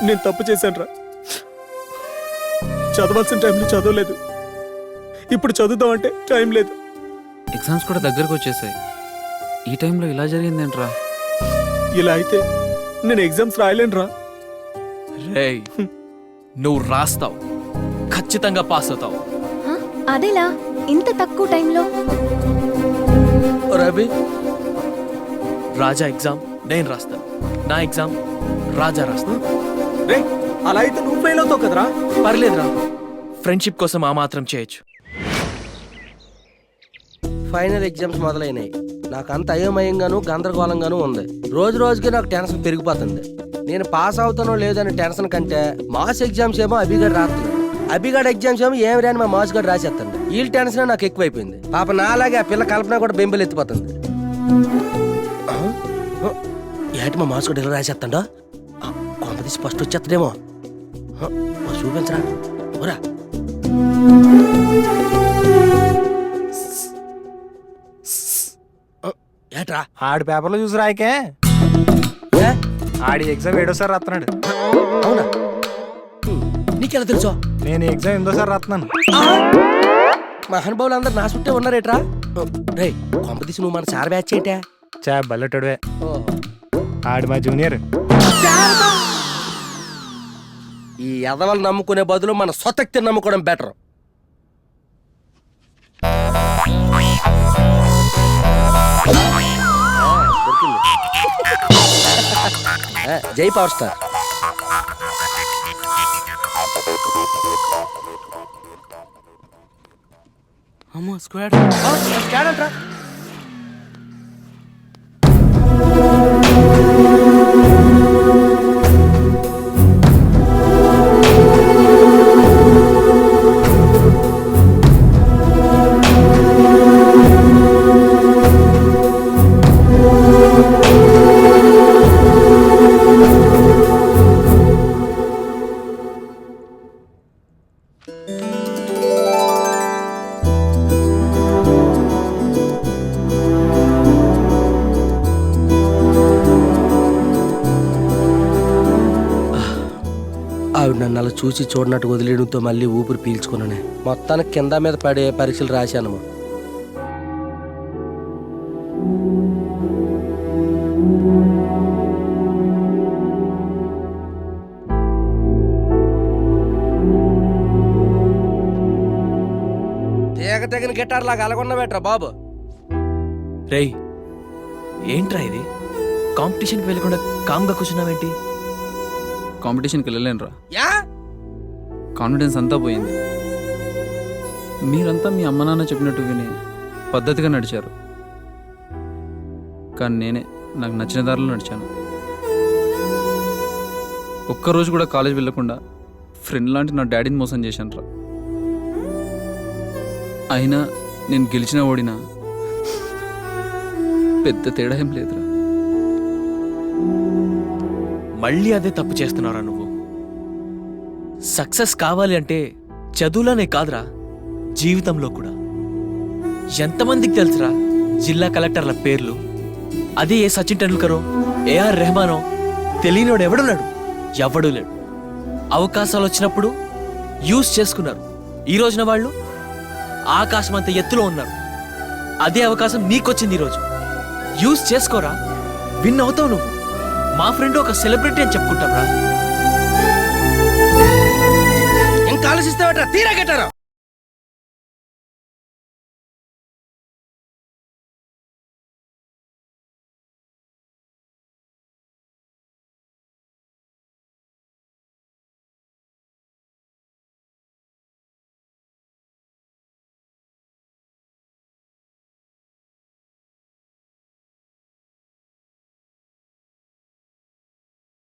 నేను తప్పు చేశాను రా. చదవాల్సిన టైంలో చదవలేదు, ఇప్పుడు చదువుదామంటే టైం లేదు. ఎగ్జామ్స్ కూడా దగ్గరకు వచ్చేసాయి, ఈ టైంలో ఇలా జరిగిందేంట్రా? ఇలా అయితే నేను ఎగ్జామ్స్ రాయలేనురా. రేయ్, నువ్వు రాస్తావు, ఖచ్చితంగా పాస్ అవుతావు. హ? అదెలా ఇంత తక్కువ టైంలో? రవి, రాజా ఎగ్జామ్ నేను రాస్తాను, నా ఎగ్జామ్ రాజా రాస్తాను. రే, అలా అయితే నువ్వు ఫెయిల్ అవుతావు కదరా. పర్లేదురా, ఫ్రెండ్షిప్ కోసం ఆ మాత్రం చేయొచ్చు. ఫైనల్ ఎగ్జామ్స్ మొదలైనాయి. నాకు అంత అయోమయంగాను గందరగోళంగాను ఉంది. రోజు రోజుకి నాకు టెన్షన్ పెరిగిపోతుంది. నేను పాస్ అవుతానో లేదని టెన్షన్ కంటే మాస్ ఎగ్జామ్స్ ఏమో అభిగడ్ రాస్తున్నాడు, అభిగడ్ ఎగ్జామ్స్ ఏమో ఏమి రాని మా మాస్ గడ్ రాసేస్తాడు. వీళ్ళ టెన్షన్ నాకు ఎక్కువైపోయింది. పాప నాలాగే ఆ పిల్ల కల్పన కూడా బెంబెలు ఎత్తిపోతుంది. ఏంటి మా మాస్ గడ్ ఇలా రాసేస్తాడో? కొంపది ఫస్ట్ వచ్చేస్తాడేమో. చూపించరా ఓరా. ఏట్రా ఆడి పేపర్లో చూసి రాయకే, ఏ? ఆడి ఎగ్జామ్ 7వ రాస్తున్నాడు. అవునా? నీకెలా తెలుసో? నేను ఈ ఎగ్జామ్ 8వ రాస్తున్నాను. మహానుభావులు అందరు నా చుట్టే ఉన్నారేట్రా? రే, కొంపదీసి నువ్వు మన సార్ బ్యాచ్ ఏంటా? చా బల్లెటోడువే, ఆడి మా జూనియర్. ఈ ఎదవలు నమ్ముకునే బదులు మన స్వతక్తిని నమ్ముకోవడం బెటర్. జై పవర్ స్టార్. అమ్మో, స్క్వాడ్ అంట్రా. ఆవిడ నన్ను అలా చూసి చూడనట్టు వదిలేయడంతో మళ్ళీ ఊపిరి పీల్చుకున్నానే. మొత్తానికి కింద మీద పడే పరీక్షలు రాశాను. తీగ తెగిన గిటార్ లాగా అలాగున్నావేట్రా బాబు? రేయ్, ఏంట్రా ఇది? కాంపిటీషన్కి వెళ్ళకుండా కామ్గా కూర్చున్నావేంటి? కాంపిటీషన్కి వెళ్ళలేనురా, యా కాన్ఫిడెన్స్ అంతా పోయింది. మీరంతా మీ అమ్మ నాన్న చెప్పినట్టు విని పద్ధతిగా నడిచారు, కానీ నేనే నాకు నచ్చిన దారిలో నడిచాను. ఒక్కరోజు కూడా కాలేజ్ వెళ్ళకుండా ఫ్రెండ్ లాంటి నా డాడీని మోసం చేశాను రా. అయినా నేను గెలిచినా ఓడినా పెద్ద తేడా ఏం లేదురా. మళ్ళీ అదే తప్పు చేస్తున్నారా నువ్వు? సక్సెస్ కావాలి అంటే చదువులోనే కాదురా, జీవితంలో కూడా. ఎంతమందికి తెలుసురా జిల్లా కలెక్టర్ల పేర్లు? అదే ఏ సచిన్ టెండూల్కరో, ఏఆర్ రెహమానో తెలియనివాడు ఎవడున్నాడు? ఎవడూ లేడు. అవకాశాలు వచ్చినప్పుడు యూజ్ చేసుకున్నారు. ఈ రోజున వాళ్ళు ఆకాశం అంత ఎత్తులో ఉన్నారు. అదే అవకాశం నీకొచ్చింది ఈరోజు, యూజ్ చేసుకోరా. విన్ అవుతావు నువ్వు. మా ఫ్రెండ్ ఒక సెలబ్రిటీ అని చెప్పుకుంటాం రా. ఇంకా ఆలోచిస్తావట్రా? తీరా గిటారు.